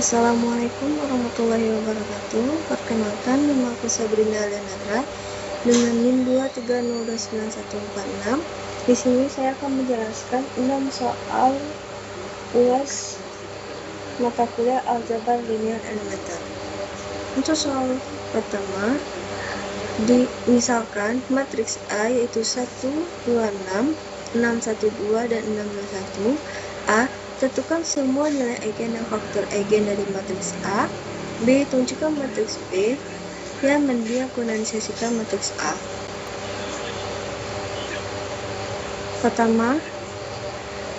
Assalamualaikum warahmatullahi wabarakatuh. Perkenalkan, nama aku Sabrina Alianara dengan NIM 2302914. Di sini saya akan menjelaskan 6 soal UAS mata kuliah aljabar linear elementer. Untuk soal pertama, misalkan matriks A yaitu 1, 2, 6, 6, 1, 2, dan 6, 2, 1. A. Tentukan semua nilai eigen dan faktor eigen dari matriks A. B. Tunjukkan matriks B yang mendiagonalisasikan matriks A. Pertama,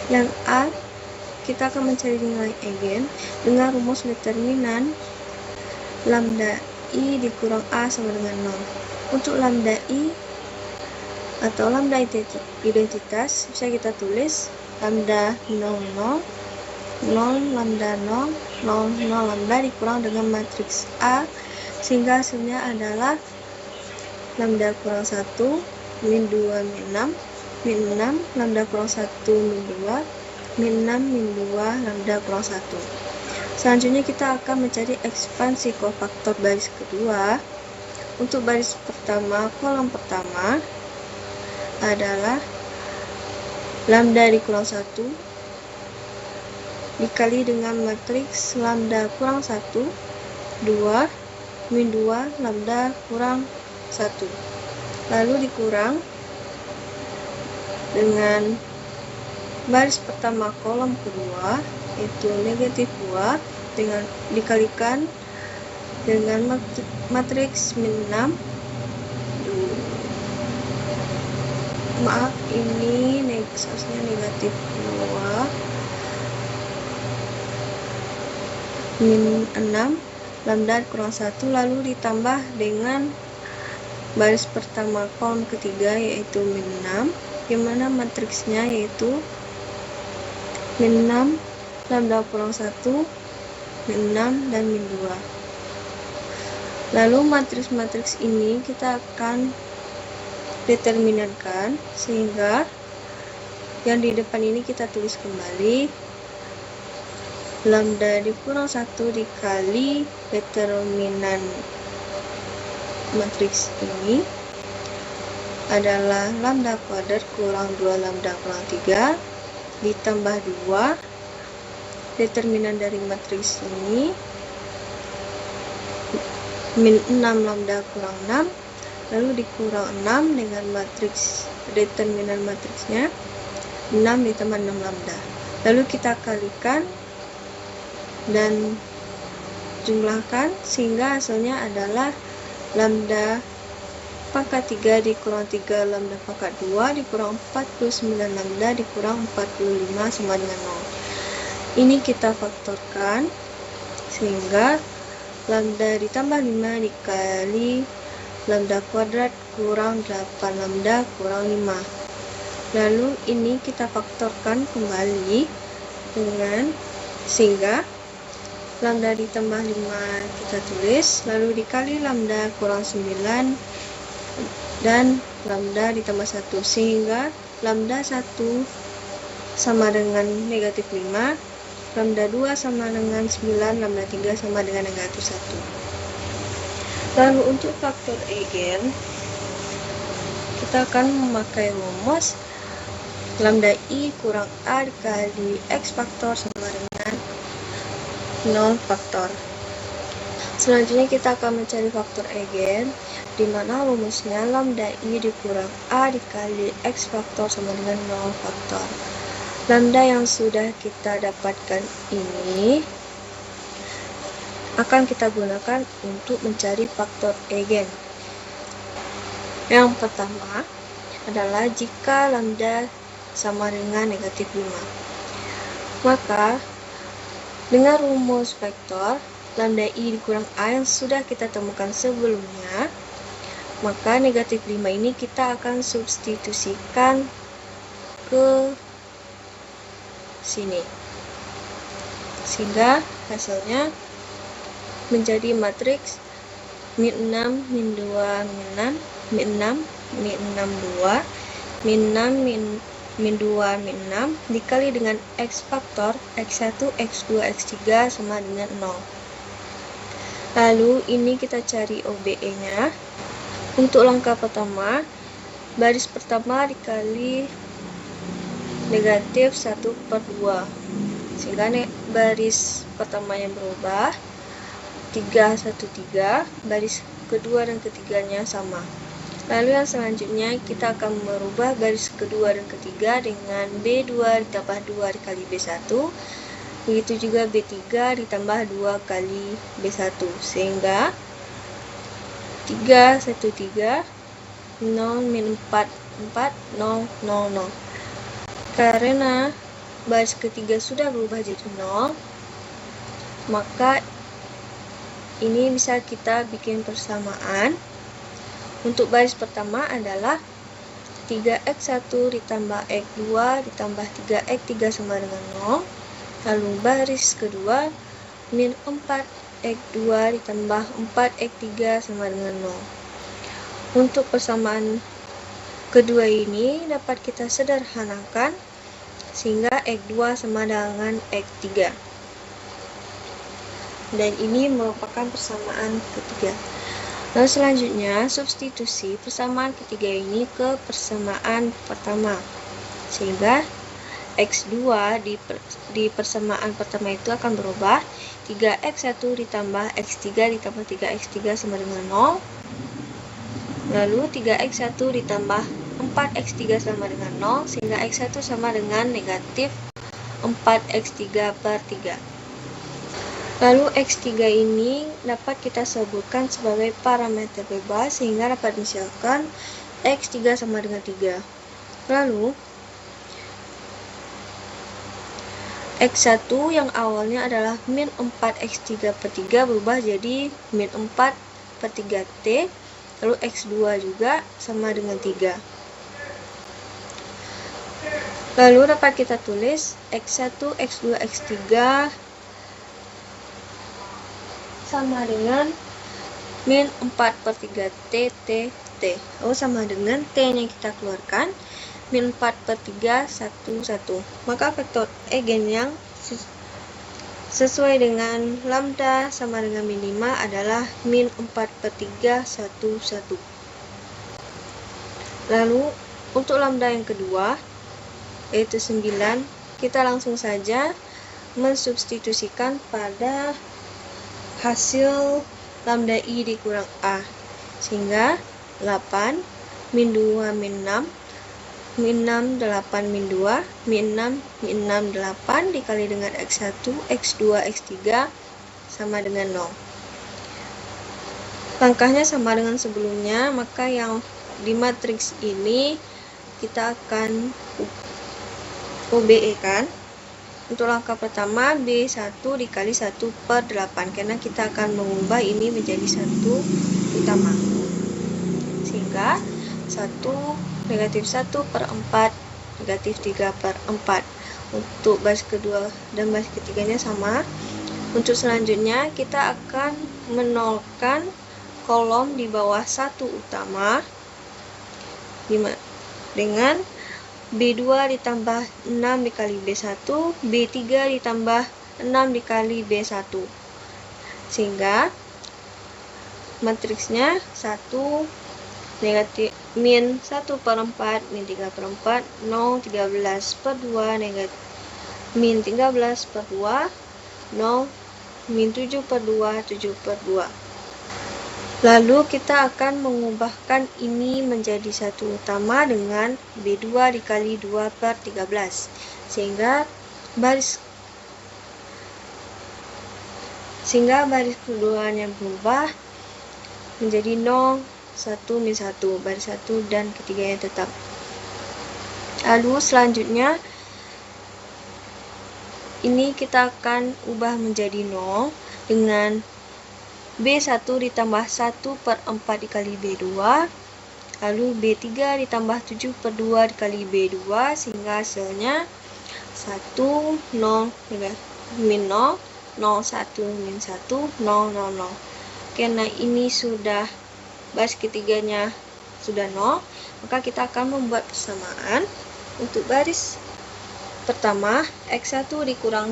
yang A, kita akan mencari nilai eigen dengan rumus determinan lambda I dikurang A sama dengan 0. Untuk lambda I atau lambda identitas bisa kita tulis lambda 0, 0, 0, lambda 0, 0, 0 lambda dikurang dengan matriks A, sehingga hasilnya adalah lambda kurang 1, min 2, min 6, min 6, lambda kurang 1, min 2, min 6, min 2, lambda kurang 1. Selanjutnya kita akan mencari ekspansi kofaktor baris kedua. Untuk baris pertama, kolom pertama adalah lambda dikurang 1 dikali dengan matriks lambda kurang 1, 2, min 2, lambda kurang 1. Lalu dikurang dengan baris pertama kolom kedua, yaitu negatif 2, dengan dikalikan dengan matriks min 6. Maaf, ini seharusnya negatif 2 min 6 lambda kurang 1, lalu ditambah dengan baris pertama kolom ketiga yaitu min 6, yang mana matriksnya yaitu min 6, lambda kurang 1, min 6, dan min 2. Lalu matriks-matriks ini kita akan determinankan, sehingga yang di depan ini kita tulis kembali lambda dikurang 1 dikali determinan matriks ini adalah lambda kuadrat kurang 2 lambda kurang 3 ditambah 2 determinan dari matriks ini min 6 lambda kurang 6, lalu dikurang 6 dengan matriks determinan matriksnya 6 ditambah 6 lambda. Lalu kita kalikan dan jumlahkan sehingga hasilnya adalah lambda pangkat 3 dikurang 3 lambda pangkat 2 dikurang 49 lambda dikurang 45 sama dengan 0. Ini kita faktorkan sehingga lambda ditambah 5 dikali lambda kuadrat kurang 8 lambda kurang 5. Lalu ini kita faktorkan kembali dengan sehingga lambda ditambah 5 kita tulis, lalu dikali lambda kurang 9 dan lambda ditambah 1, sehingga lambda 1 sama dengan negatif 5, lambda 2 sama dengan 9, lambda 3 sama dengan negatif 1. Lalu untuk faktor eigen, kita akan memakai rumus lambda I kurang A dikali X faktor sama dengan 0 faktor. Selanjutnya kita akan mencari faktor eigen, di mana rumusnya lambda I dikurang A dikali X faktor sama dengan 0 faktor. Lambda yang sudah kita dapatkan ini akan kita gunakan untuk mencari faktor eigen. Yang pertama adalah jika lambda sama dengan negatif 5, maka dengan rumus vektor lambda I dikurang A yang sudah kita temukan sebelumnya, maka negatif 5 ini kita akan substitusikan ke sini, sehingga hasilnya menjadi matriks min 6, min 2, min 6, min 6, min 6, 2, min 6, min min 2, min 6 dikali dengan X faktor X1, X2, X3 sama dengan 0. Lalu ini kita cari OBE-nya. Untuk langkah pertama, baris pertama dikali negatif 1/2, sehingga baris pertamanya berubah 3, 1, 3, baris kedua dan ketiganya sama. Lalu yang selanjutnya kita akan merubah baris kedua dan ketiga dengan B2 ditambah 2 dikali B1, begitu juga B3 ditambah 2 kali B1, sehingga 3, 1, 3, 0, min 4, 4, 0, 0, 0. Karena baris ketiga sudah berubah jadi 0, maka ini bisa kita bikin persamaan. Untuk baris pertama adalah 3x1 ditambah x2 ditambah 3x3 sama dengan 0. Lalu baris kedua min 4x2 ditambah 4x3 sama dengan 0. Untuk persamaan kedua ini dapat kita sederhanakan sehingga x2 sama dengan x3. Dan ini merupakan persamaan ketiga. Lalu selanjutnya, substitusi persamaan ketiga ini ke persamaan pertama. Sehingga X2 di persamaan pertama itu akan berubah 3x1 ditambah x3 ditambah 3x3 sama dengan 0. Lalu 3x1 ditambah 4x3 sama dengan 0, sehingga x1 sama dengan negatif 4x3/3. Lalu X3 ini dapat kita sebutkan sebagai parameter bebas sehingga dapat misalkan X3 sama dengan 3. Lalu X1 yang awalnya adalah min 4x3/3 berubah jadi min 4/3t. Lalu X2 juga sama dengan 3. Lalu dapat kita tulis X1, X2, X3 sama dengan min 4/3 t. Lalu sama dengan t yang kita keluarkan min 4/3 1, 1. Maka vektor eigen yang sesuai dengan lambda sama dengan min 5 adalah min 4/3 1, 1. Lalu untuk lambda yang kedua yaitu 9, kita langsung saja mensubstitusikan pada hasil lambda i dikurang a, sehingga 8 min 2 min 6 min 6 8 min 2 min 6 min 6 8 dikali dengan x1 x2 x3 sama dengan 0. Langkahnya sama dengan sebelumnya, maka yang di matriks ini kita akan OBE kan. Untuk langkah pertama B1 dikali 1/8, karena kita akan mengubah ini menjadi 1 utama. Sehingga 1 negatif 1/4 negatif 3/4. Untuk baris kedua dan baris ketiganya sama. Untuk selanjutnya kita akan menolkan kolom di bawah 1 utama dengan B2 ditambah 6 dikali B1, B3 ditambah 6 dikali B1. Sehingga matriksnya 1 negatif min 1/4 min 3/4 0 13/2 negatif min 13/2 0 min 7/2 7/2. Lalu kita akan mengubahkan ini menjadi 1 utama dengan B2 dikali 2/13, sehingga baris keduanya berubah menjadi 0 1 min 1, baris 1 dan ketiganya tetap. Lalu selanjutnya ini kita akan ubah menjadi 0 dengan B1 ditambah 1/4 dikali B2, lalu B3 ditambah 7/2 dikali B2, sehingga hasilnya 1 0 min 0 0 1 min 1 0 0 0. Karena ini sudah baris ketiganya sudah 0, maka kita akan membuat persamaan. Untuk baris pertama, X1 dikurang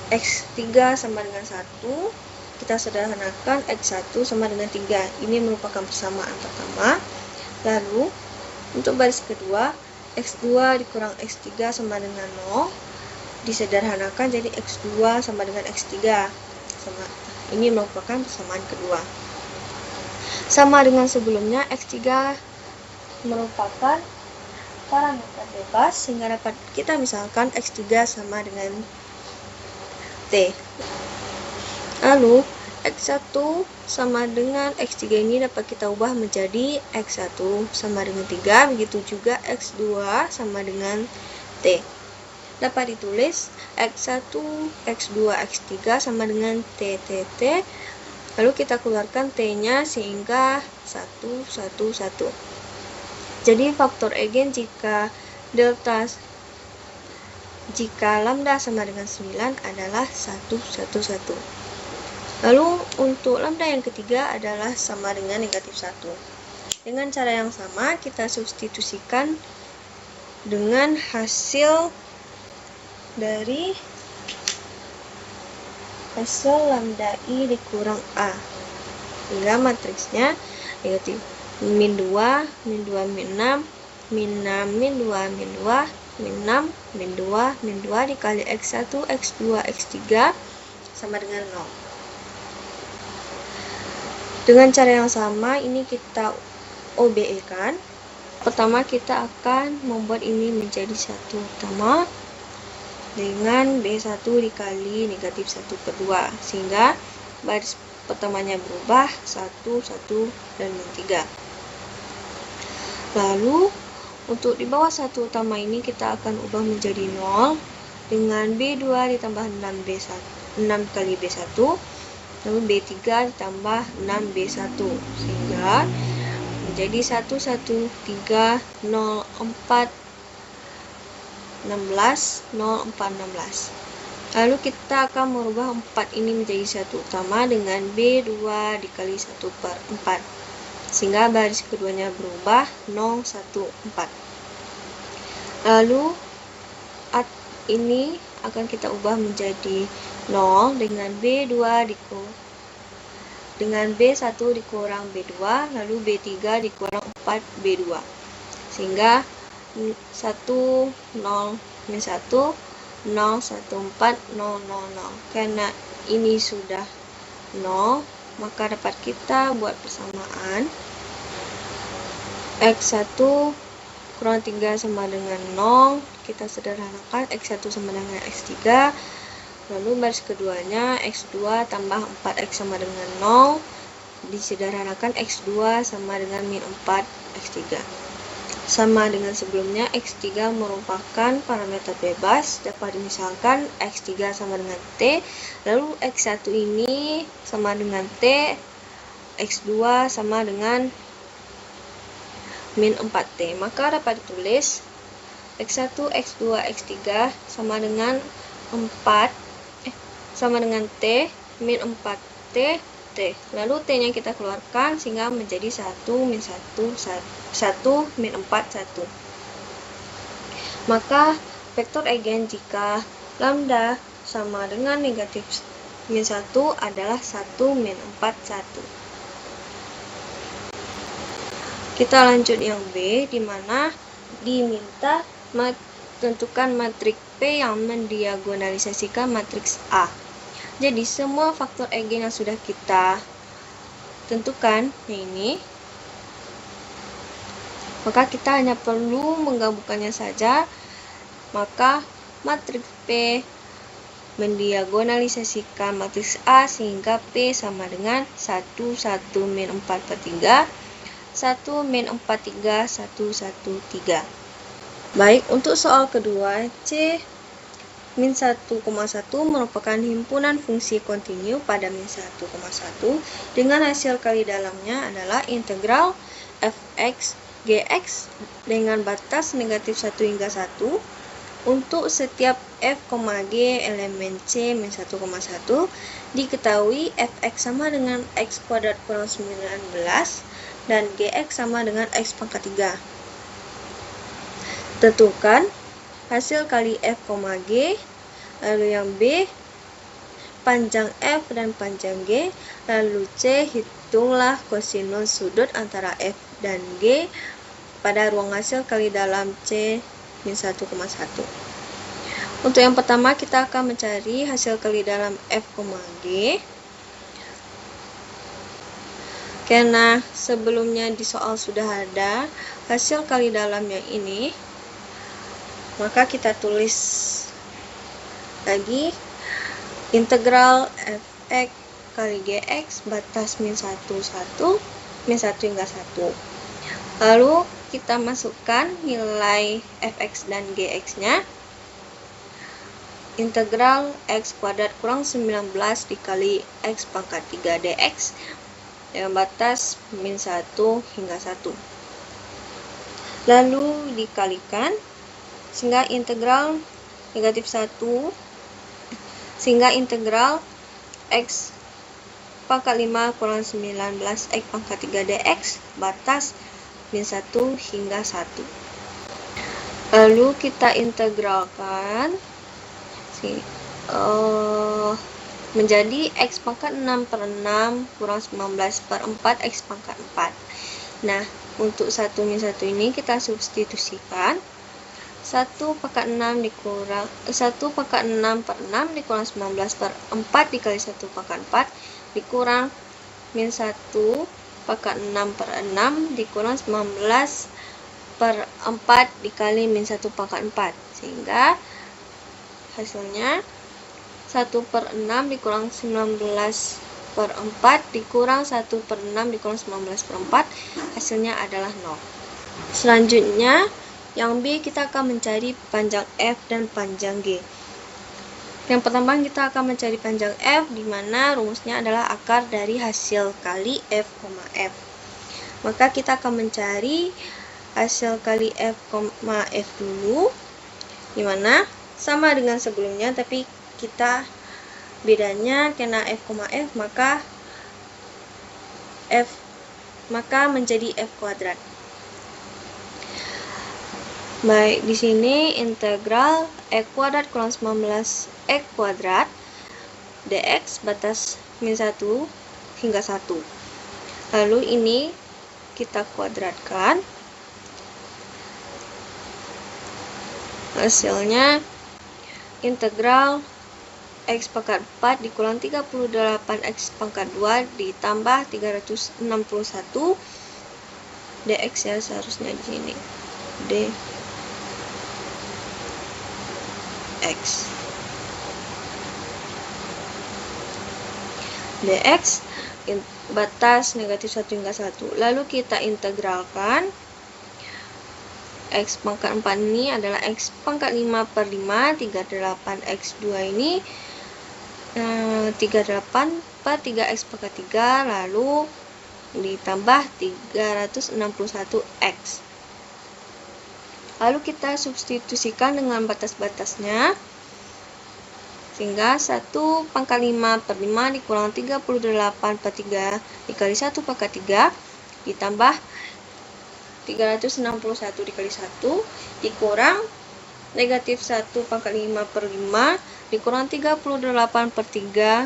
X3 sama dengan 1. Kita sederhanakan X1 sama dengan 3. Ini merupakan persamaan pertama. Lalu, untuk baris kedua, X2 dikurang X3 sama dengan 0. Disederhanakan jadi X2 sama dengan X3. Ini merupakan persamaan kedua. Sama dengan sebelumnya, X3 merupakan parameter bebas, sehingga dapat kita misalkan X3 sama dengan T. Lalu, X1 sama dengan X3 ini dapat kita ubah menjadi X1 sama dengan 3, begitu juga X2 sama dengan T. Dapat ditulis X1, X2, X3 sama dengan T. Lalu kita keluarkan T-nya sehingga 1, 1, 1. Jadi faktor eigen jika lambda sama dengan 9 adalah 1, 1, 1. Lalu untuk lambda yang ketiga adalah sama dengan negatif 1. Dengan cara yang sama kita substitusikan dengan hasil dari lambda I dikurang A. Sehingga matriksnya negatif min 2, min 2, min 6, min 6, min 2, min 2, min 6, min 2, min 2 dikali X1, X2, X3 sama dengan 0. Dengan cara yang sama, ini kita OBE kan. Pertama kita akan membuat ini menjadi satu utama dengan B1 dikali negatif 1/2, sehingga baris pertamanya berubah 1, 1, dan 3. Lalu untuk di bawah satu utama ini kita akan ubah menjadi 0 dengan B2 ditambah 6 kali B1, lalu B3 ditambah 6B1, sehingga menjadi 1, 1, 3, 0, 4, 16, 0, 4, 16. Lalu kita akan merubah 4 ini menjadi satu utama dengan B2 dikali 1/4. Sehingga baris keduanya berubah 0, 1, 4. Lalu ini akan kita ubah menjadi 0 dengan B1 dikurang B2, lalu B3 dikurang 4 B2. Sehingga 1, 0, min 1, 0, 1, 4, 0, 0, 0. Karena ini sudah 0, maka dapat kita buat persamaan X1 kurang 3 sama dengan 0. Kita sederhanakan X1 sama dengan X3. Lalu baris keduanya X2 tambah 4X sama dengan 0. Disederhanakan X2 sama dengan min 4 X3. Sama dengan sebelumnya, X3 merupakan parameter bebas, dapat dimisalkan X3 sama dengan T, lalu X1 ini sama dengan T, X2 sama dengan min 4T. Maka dapat ditulis X1, X2, X3 sama dengan T, min 4T, T. Lalu T-nya kita keluarkan sehingga menjadi 1, min 1, 1, min 4, 1. Maka vektor eigen jika lambda sama dengan negatif min 1 adalah 1, min 4, 1. Kita lanjut yang B, di mana diminta tentukan matriks P yang mendiagonalisasikan matriks A. Jadi semua faktor eigen yang sudah kita tentukan ini, maka kita hanya perlu menggabungkannya saja. Maka matriks P mendiagonalisasikan matriks A sehingga P sama dengan 1, 1, min 4/3, 1, min 4/3, 1, 1, 3. Baik, untuk soal kedua, C min 1,1 merupakan himpunan fungsi kontinu pada min 1,1 dengan hasil kali dalamnya adalah integral fx gx dengan batas negatif 1 hingga 1 untuk setiap f, g elemen C min 1,1. Diketahui fx sama dengan x kuadrat kurang 19 dan gx sama dengan x pangkat 3. Tentukan hasil kali F, G. Lalu yang B, panjang F dan panjang G. Lalu C, hitunglah kosinus sudut antara F dan G pada ruang hasil kali dalam C min 1,1. Untuk yang pertama, kita akan mencari hasil kali dalam F, G. Karena sebelumnya di soal sudah ada hasil kali dalam yang ini, maka kita tulis lagi integral fx kali gx batas min 1 hingga 1. Lalu kita masukkan nilai fx dan gx nya. Integral x kuadrat kurang 19 dikali x pangkat 3 dx dengan batas min 1 hingga 1. Lalu dikalikan sehingga integral negatif 1 sehingga integral x pangkat 5 kurang 19 x pangkat 3 dx batas min 1 hingga 1. Lalu kita integralkan menjadi x pangkat 6 per 6 kurang 19 per 4 x pangkat 4. Nah, untuk 1 min 1 ini kita substitusikan 1 pangkat 6 dikurang 1 pangkat 6 per 6 dikurang 19 per 4 dikali 1 pangkat 4 dikurang min 1 pangkat 6 per 6 dikurang 19 per 4 dikali min 1 pangkat 4, sehingga hasilnya 1 per 6 dikurang 19 per 4 dikurang 1 per 6 dikurang 19 per 4, hasilnya adalah 0. Selanjutnya yang B, kita akan mencari panjang F dan panjang G. Yang pertama kita akan mencari panjang F, di mana rumusnya adalah akar dari hasil kali F, F. Maka kita akan mencari hasil kali F, F dulu, di mana sama dengan sebelumnya, tapi kita bedanya karena F, F maka menjadi F kuadrat. Baik, di sini integral x kuadrat kurang 19 x kuadrat dx batas min 1 hingga 1. Lalu ini kita kuadratkan. Hasilnya integral x pangkat 4 dikurang 38 x pangkat 2 ditambah 361 dx ya, seharusnya di sini dx batas negatif 1 hingga 1. Lalu kita integralkan x pangkat 4 ini adalah x pangkat 5 per 5, 38 x2 ini 38 per 3x pangkat 3, lalu ditambah 361x. Lalu kita substitusikan dengan batas-batasnya, sehingga 1 pangkat 5 per 5 dikurang 38 per 3 dikali 1 pangkat 3 ditambah 361 dikali 1 dikurang negatif 1 pangkat 5 per 5 dikurang 38 per 3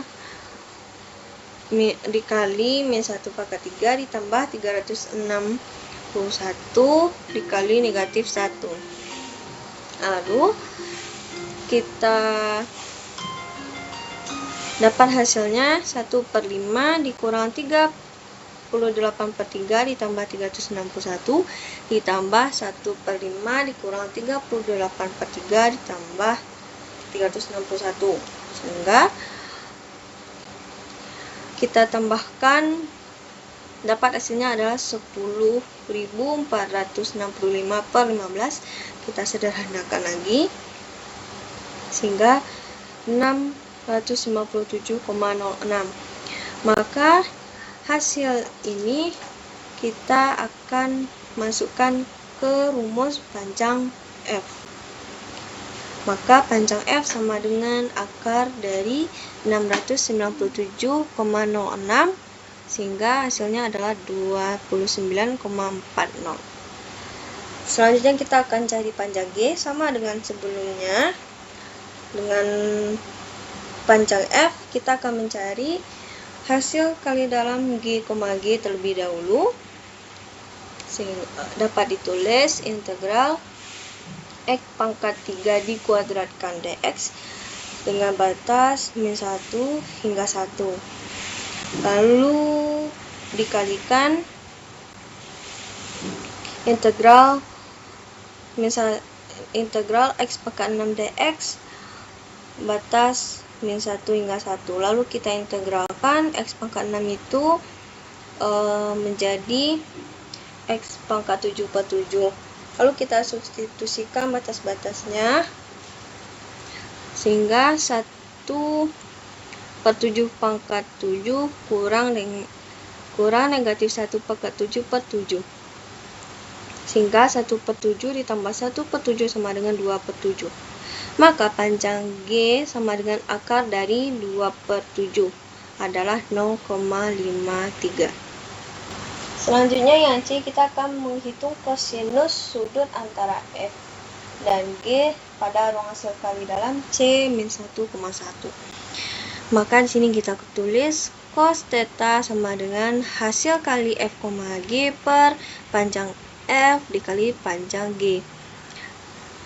dikali min 1 pangkat 3 ditambah 361 dikali negatif 1. Lalu kita dapat hasilnya 1 per 5 dikurang 38 per 3 ditambah 361 ditambah 1 per 5 dikurang 38 per 3 ditambah 361, sehingga kita tambahkan dapat hasilnya adalah 10.465 per 15. Kita sederhanakan lagi sehingga 657,06. Maka hasil ini kita akan masukkan ke rumus panjang F. Maka panjang F sama dengan akar dari 697,06, sehingga hasilnya adalah 29,40. Selanjutnya kita akan cari panjang G, sama dengan sebelumnya. Dengan panjang F, kita akan mencari hasil kali dalam G, G terlebih dahulu. Sehingga dapat ditulis integral X pangkat 3 dikuadratkan dx dengan batas min 1 hingga 1. Lalu dikalikan integral X pangkat 6 dx batas min 1 hingga 1. Lalu kita integralkan X pangkat 6 itu menjadi X pangkat 7 per 7. Lalu kita substitusikan batas-batasnya, sehingga 1 per 7 pangkat 7 kurang negatif 1 pangkat 7 per 7. Sehingga 1 per 7 ditambah 1 per 7 sama dengan 2 per 7. Maka panjang G sama dengan akar dari 2 per 7 adalah 0,53. Selanjutnya yang C, kita akan menghitung kosinus sudut antara F dan G pada ruang hasil kali dalam C min 1,1. Maka di sini kita tulis cos theta sama dengan hasil kali F, G per panjang F dikali panjang G.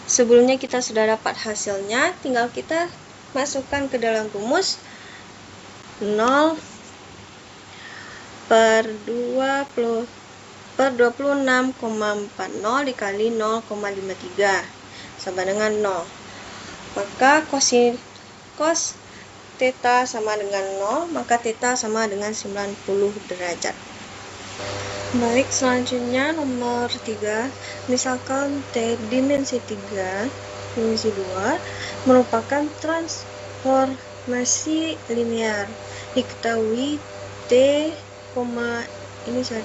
Sebelumnya kita sudah dapat hasilnya, tinggal kita masukkan ke dalam rumus 0 per 26,40 dikali 0,53 sama dengan 0. Maka cos theta sama dengan 0, maka theta sama dengan 90 derajat. Baik, selanjutnya nomor 3. Misalkan T dimensi 3, dimensi 2 merupakan transformasi linear. Diketahui T, ini 1.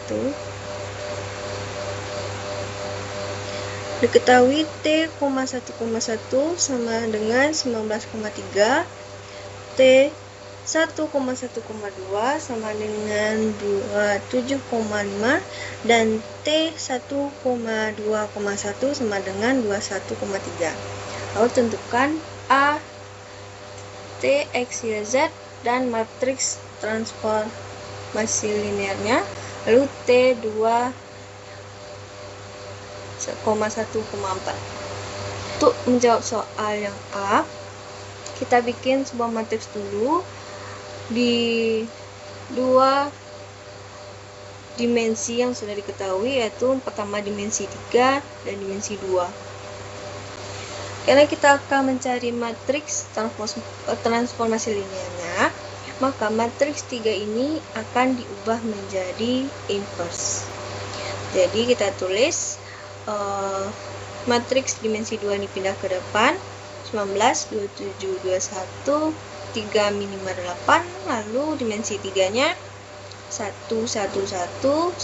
Diketahui T, 1,1 sama dengan 19,3, T 1,1,2 sama dengan 27,5, dan T 1,2,1 sama dengan 21,3. Lalu tentukan A, T, X, Y, Z dan matriks transformasi linearnya. Lalu T2, 1,4. Untuk menjawab soal yang A, kita bikin sebuah matriks dulu di 2 dimensi yang sudah diketahui, yaitu pertama dimensi 3 dan dimensi 2. Karena kita akan mencari matriks transformasi linearnya, maka matriks 3 ini akan diubah menjadi inverse. Jadi kita tulis matriks dimensi 2 dipindah ke depan, 19, 27, 21, 3 min 5, 8, lalu dimensi 3 nya 1, 1, 1, 1, 1,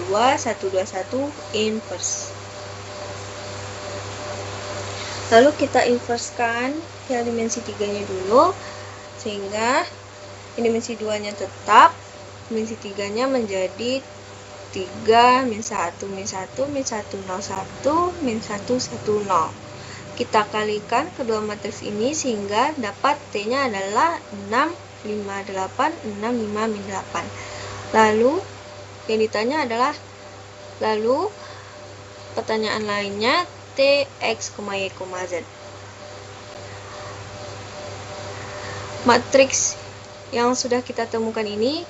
2, 1, 2, 1, inverse. Lalu kita inversekan yang dimensi 3 nya dulu, sehingga dimensi 2 nya tetap, dimensi 3 nya menjadi 3 min 1 min 1 min 1 0 1 min 1 1 0. Kita kalikan kedua matriks ini sehingga dapat T nya adalah 6 5 8 6 5 min 8. Lalu yang ditanya adalah, lalu pertanyaan lainnya T, X, Y, Z. Matriks yang sudah kita temukan ini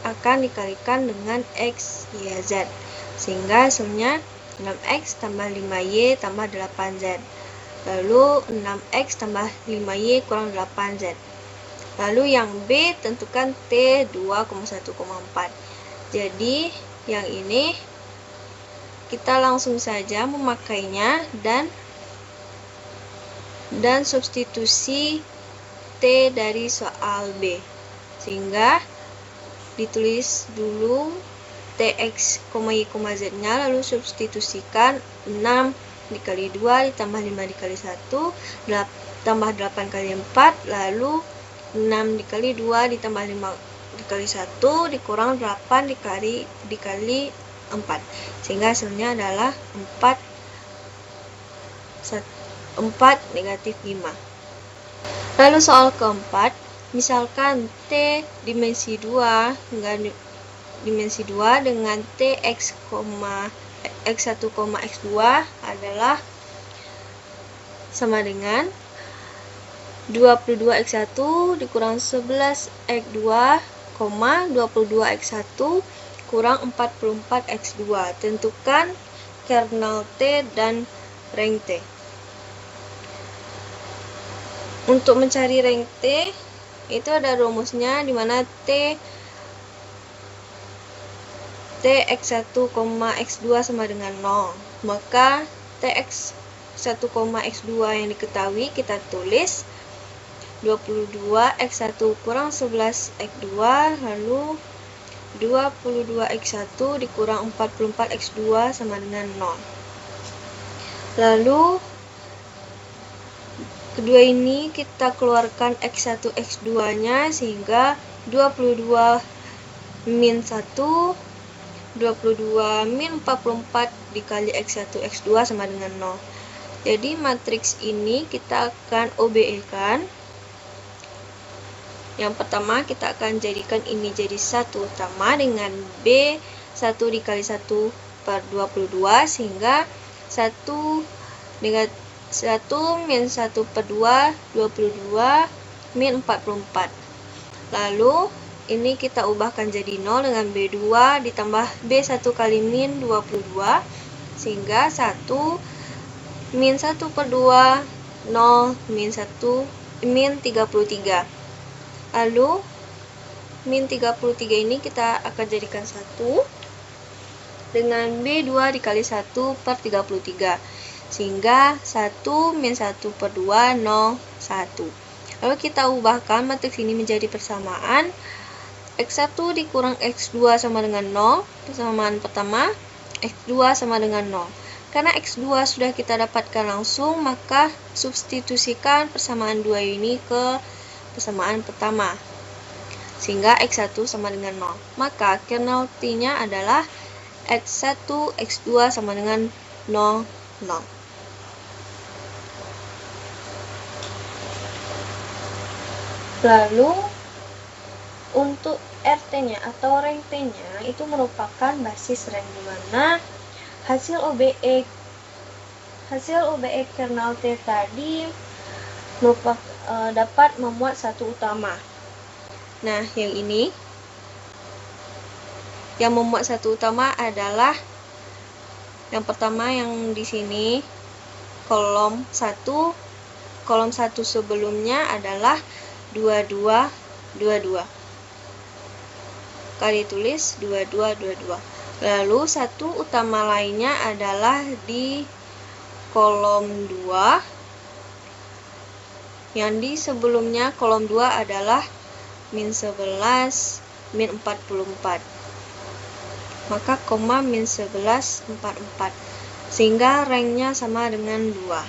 akan dikalikan dengan X, Y, Z, sehingga hasilnya 6X tambah 5Y tambah 8Z. Lalu 6X tambah 5Y kurang 8Z. Lalu yang B, tentukan T 2,1,4. Jadi yang ini kita langsung saja memakainya dan substitusi T dari soal B, sehingga ditulis dulu Tx, Y, Z nya, lalu substitusikan 6 dikali 2 ditambah 5 dikali 1 tambah 8 kali 4, lalu 6 dikali 2 ditambah 5 dikali 1 dikurang 8 dikali 4. Sehingga hasilnya adalah 4 negatif 5. Lalu soal keempat, misalkan T dimensi 2 dimensi 2 dengan T X1, X2 adalah sama dengan 22X1 dikurang 11X2, 22X1 kurang 44X2. Tentukan kernel T dan rank T. Untuk mencari rank T, itu ada rumusnya di mana T X1, X2 sama dengan 0. Maka T X1, X2 yang diketahui kita tulis 22X1 kurang 11X2, lalu 22X1 dikurang 44X2 sama dengan 0. Lalu kedua ini kita keluarkan X1, X2 nya sehingga 22 min 1, 22 min 44 dikali X1, X2 sama dengan 0. Jadi matriks ini kita akan OBE-kan. Yang pertama kita akan jadikan ini jadi 1 utama dengan B 1 dikali 1 per 22 sehingga 1 dengan 1 min 1 per 2, 22 min 44. Lalu ini kita ubahkan jadi 0 dengan B2 ditambah B1 kali min 22 sehingga 1 min 1 per 2, 0 min 1 min 33. Lalu min 33 ini kita akan jadikan 1 dengan B2 dikali 1 per 33 sehingga 1 min 1 per 2, 0, 1. Lalu kita ubahkan matriks ini menjadi persamaan X1 dikurang X2 sama dengan 0, persamaan pertama, X2 sama dengan 0. Karena X2 sudah kita dapatkan langsung, maka substitusikan persamaan 2 ini ke persamaan pertama sehingga X1 sama dengan 0. Maka kernel T-nya adalah X1, X2 sama dengan 0, 0. Lalu untuk RT-nya atau rank T-nya itu merupakan basis rank di mana hasil OBE kernel T tadi dapat memuat satu utama. Nah, yang ini yang memuat satu utama adalah yang pertama yang di sini kolom 1 sebelumnya adalah 22 22. Kali tulis 22 22. Lalu satu utama lainnya adalah di kolom 2 yang di sebelumnya kolom 2 adalah min 11 min 44. Maka koma min 11 44 sehingga ranknya sama dengan 2.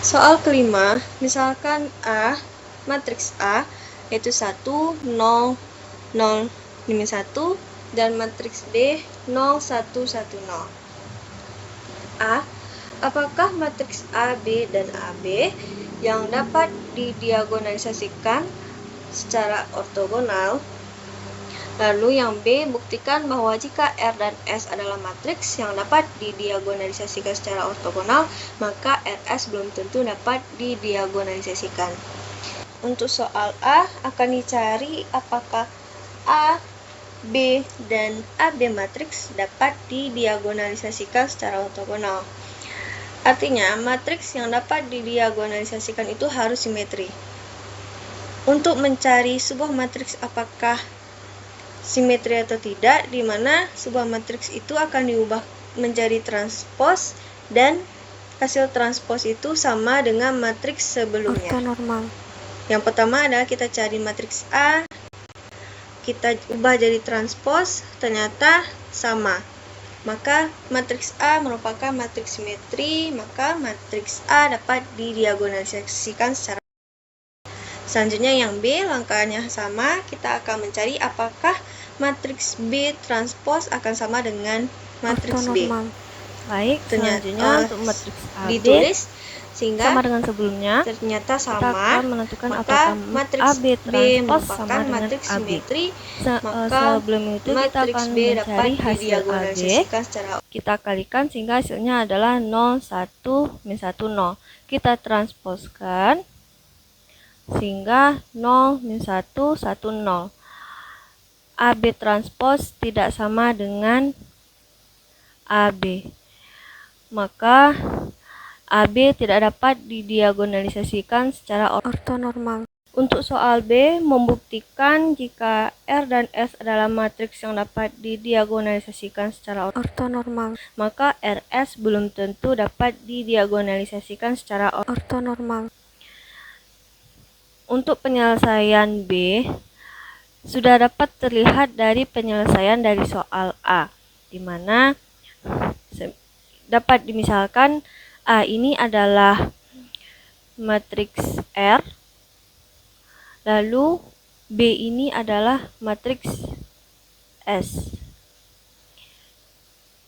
Soal kelima, misalkan A, matriks A yaitu 1 0 0 min 1 dan matriks B 0 1 1 0. A, apakah matriks AB dan AB yang dapat didiagonalisasikan secara ortogonal? Lalu yang B, buktikan bahwa jika R dan S adalah matriks yang dapat didiagonalisasikan secara ortogonal, maka RS belum tentu dapat didiagonalisasikan. Untuk soal A, akan dicari apakah A, B, dan AB matriks dapat didiagonalisasikan secara ortogonal. Artinya, matriks yang dapat didiagonalisasikan itu harus simetri. Untuk mencari sebuah matriks apakah simetri atau tidak, di mana sebuah matriks itu akan diubah menjadi transpos dan hasil transpos itu sama dengan matriks sebelumnya. Ortonormal. Yang pertama adalah kita cari matriks A, kita ubah jadi transpos, ternyata sama. Maka matriks A merupakan matriks simetri, maka matriks A dapat didiagonalisasikan secara. Selanjutnya yang B, langkahnya sama, kita akan mencari apakah matriks B transpose akan sama dengan matriks B. Baik, selanjutnya untuk matriks AB ditulis sehingga sama dengan sebelumnya, ternyata sama, kita akan menentukan maka apakah matriks AB B transpose sama merupakan dengan matriks AB. simetri, maka Sebelum itu kita akan matriks B dapat mencari hasil AB. didiagonalisasikan secara Kita kalikan sehingga hasilnya adalah 0, 1, min 1, 0. Kita transposkan sehingga 0, min 1, 1, 0. AB transpose tidak sama dengan AB. Maka AB tidak dapat didiagonalisasikan secara ortonormal. Untuk soal B, membuktikan jika R dan S adalah matriks yang dapat didiagonalisasikan secara ortonormal, maka RS belum tentu dapat didiagonalisasikan secara ortonormal. Untuk penyelesaian B, sudah dapat terlihat dari penyelesaian dari soal A, di mana dapat dimisalkan A ini adalah matriks R, lalu B ini adalah matriks S.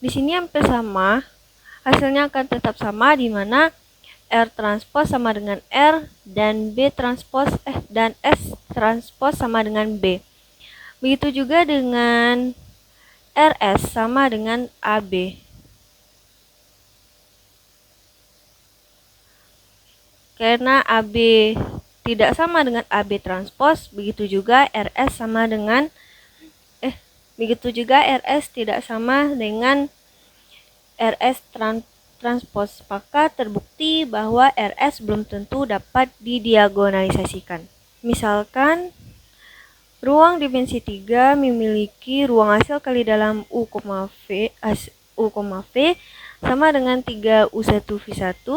Di sini hampir sama, hasilnya akan tetap sama, di mana R transpose sama dengan R dan B transpose dan S transpose sama dengan B. Begitu juga dengan RS sama dengan AB. Karena AB tidak sama dengan AB transpose, begitu juga RS sama dengan RS tidak sama dengan RS transpose. Maka terbukti bahwa RS belum tentu dapat didiagonalisasikan. Misalkan ruang dimensi 3 memiliki ruang hasil kali dalam U, V sama dengan 3U1V1,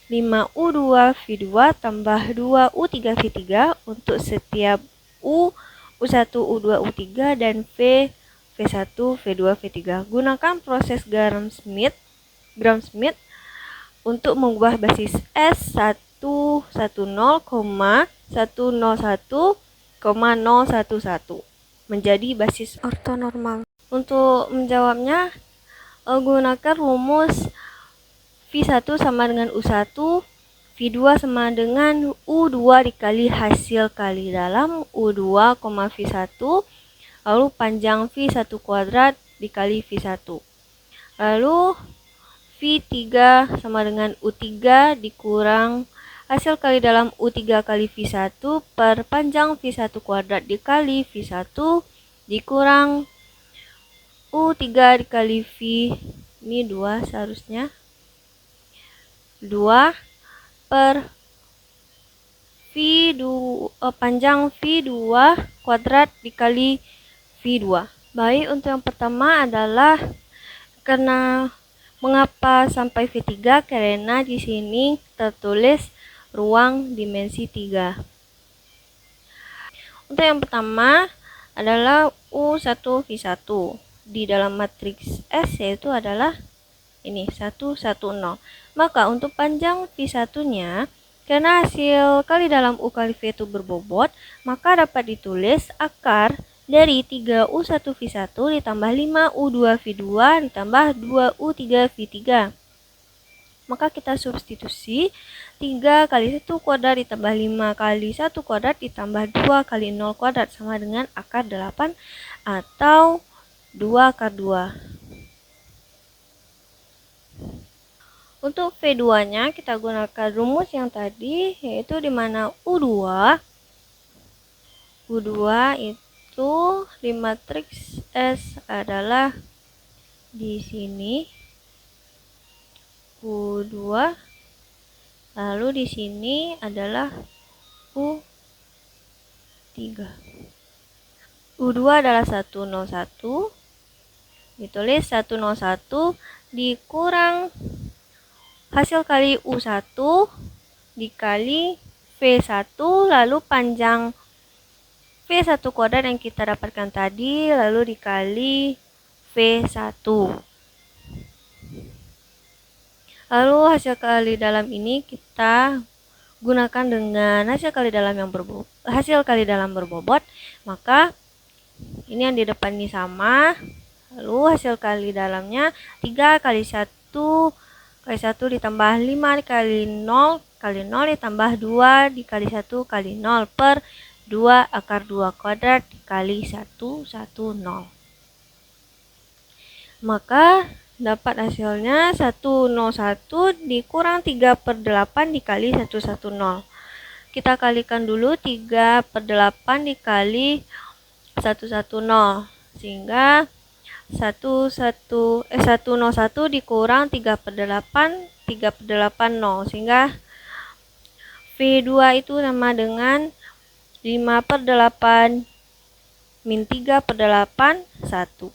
5U2V2 tambah 2U3V3 untuk setiap U1, U2, U3 dan V1, V2, V3. Gunakan proses Gram-Schmidt untuk mengubah basis S110,101,011 menjadi basis ortonormal. Untuk menjawabnya, gunakan rumus V1 sama dengan U1, V2 sama dengan U2 dikali hasil kali dalam U2, V1, lalu panjang V1 kuadrat dikali V1. Lalu V3 sama dengan U3 dikurang hasil kali dalam U3 kali V1 per panjang V1 kuadrat dikali V1 dikurang U3 dikali V, ini 2 seharusnya, 2 per V2, panjang V2 kuadrat dikali V2. Baik, untuk yang pertama adalah karena mengapa sampai V3? Karena di sini tertulis ruang dimensi 3. Untuk yang pertama adalah U1V1 di dalam matriks S, yaitu adalah ini 1, 1, 0. Maka untuk panjang V1-nya, karena hasil kali dalam U kali V itu berbobot, maka dapat ditulis akar dari 3U1V1 ditambah 5U2V2 ditambah 2U3V3. Maka kita substitusi 3 kali 1 kuadrat ditambah 5 kali 1 kuadrat ditambah 2 kali 0 kuadrat sama dengan akar 8 atau 2 akar 2. Untuk V2-nya kita gunakan rumus yang tadi, yaitu di mana U2 itu di matriks S adalah di sini U2, lalu di sini adalah U3. U2 adalah 101, ditulis 101 dikurang hasil kali U1 dikali V1, lalu panjang V1 kuadrat yang kita dapatkan tadi, lalu dikali V1. Lalu hasil kali dalam ini kita gunakan dengan hasil kali dalam berbobot, maka ini yang di depan ini sama. Lalu hasil kali dalamnya 3 kali 1 ditambah 5 dikali 0 kali 0 ditambah 2 dikali 1 kali 0 per 2 akar 2 kuadrat dikali 110. Maka dapat hasilnya 101 dikurang 3/8 dikali 110. Kita kalikan dulu 3/8 dikali 110, sehingga 101 dikurang 3/8 sehingga V2 itu sama dengan 5/8 min 3/8 1.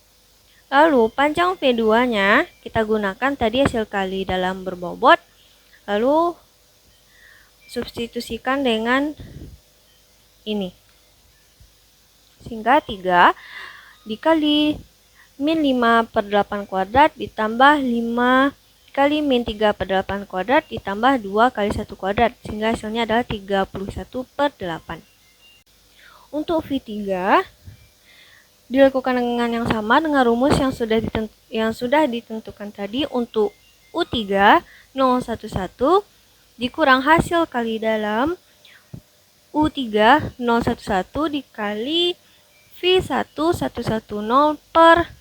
Lalu panjang V2 nya kita gunakan tadi hasil kali dalam berbobot, lalu substitusikan dengan ini, sehingga 3 dikali min 5/8 kuadrat ditambah 5 kali min 3/8 kuadrat ditambah 2 kali 1 kuadrat, sehingga hasilnya adalah 31/8. Untuk V3 dilakukan dengan yang sama dengan rumus yang sudah ditentukan tadi. Untuk U3 011 dikurang hasil kali dalam U3 011 dikali V1 110 per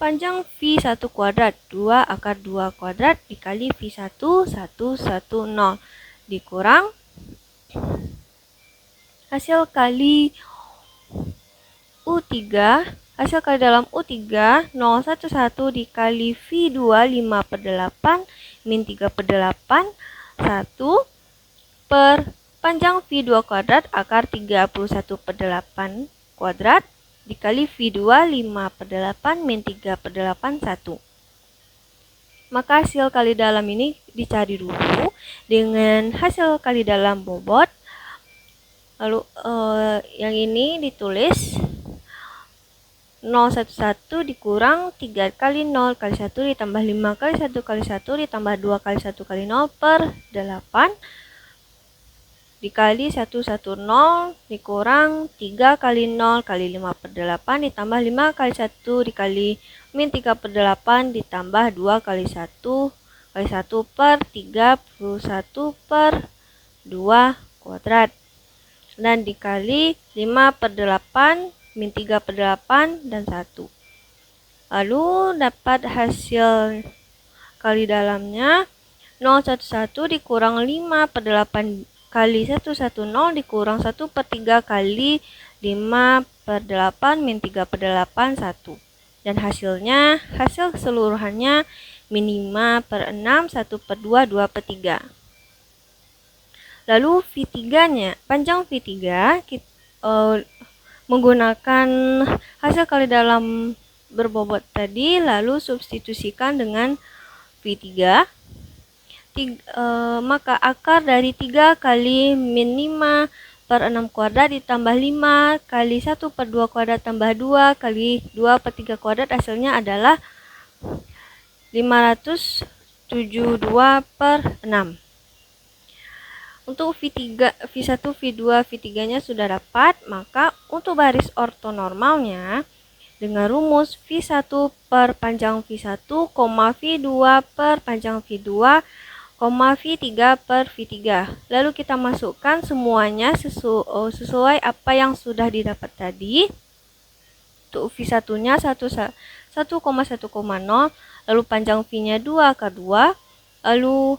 panjang V1 kuadrat 2 akar 2 kuadrat dikali V1 110 dikurang hasil kali U3, hasil kali dalam U3 011 dikali V2 5/8 min 3/8 1 per panjang V2 kuadrat akar 31/8 kuadrat dikali V2 5/8 min 3/8 1. Maka hasil kali dalam ini dicari dulu dengan hasil kali dalam bobot. Lalu yang ini ditulis 011 dikurang 3 kali 0 kali 1 ditambah 5 kali 1 kali 1 ditambah 2 kali 1 kali 0 per 8 dikali 110 dikurang 3 kali 0 kali 5/8 ditambah 5 kali 1 dikali min 3/8 ditambah 2 kali 1 kali 1 per 31/2 kuadrat dan dikali 5/8 min 3/8 dan 1. Lalu dapat hasil kali dalamnya 011 dikurang 5/8 kali 110 dikurang 1/3 kali 5/8 min 3/8 1. Dan hasil keseluruhannya min 5/6 1/2 2/3. Lalu V3-nya, panjang V3 menggunakan hasil kali dalam berbobot tadi, lalu substitusikan dengan V3. Maka akar dari 3 kali min 5/6 kuadrat ditambah 5 kali 1/2 kuadrat tambah 2 kali 2/3 kuadrat hasilnya adalah 572/6. Untuk V1, V2, V3-nya sudah dapat, maka untuk baris ortonormalnya dengan rumus V1 per panjang V1, V2 per panjang V2, V3 per V3. Lalu kita masukkan semuanya sesuai apa yang sudah didapat tadi. Untuk V1-nya 1,1,0, lalu panjang V-nya 2 akar 2. Lalu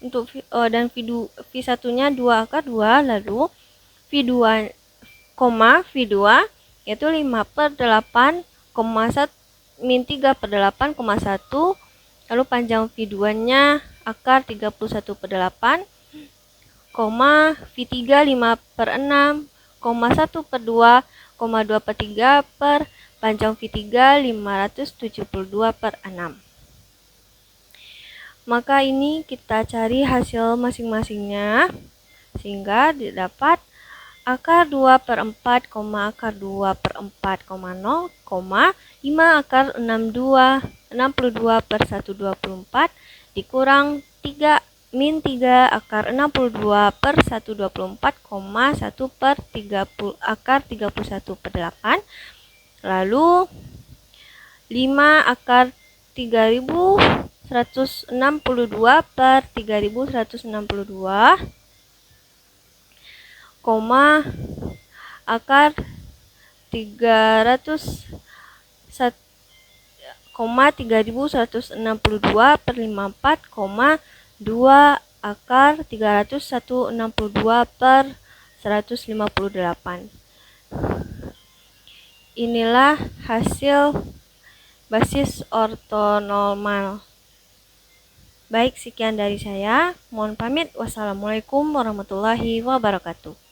untuk V1-nya 2 akar 2, lalu V2 yaitu 5/8, min 3/8,1, lalu panjang V2-nya akar 31/8, V3 5/6, 1/2, 2/3 per panjang V3 572/6. Maka ini kita cari hasil masing-masingnya, sehingga didapat akar 2/4, akar 2/4,0, 5 akar 62/124 dikurang 3 min 3 akar 62 per 124, 1 per 30 akar 31 per 8. Lalu 5 akar 3162 per 3162, akar 3162 per 54, 2 akar 3162 per 158. Inilah hasil basis ortonormal. Baik, sekian dari saya. Mohon pamit. Wassalamualaikum warahmatullahi wabarakatuh.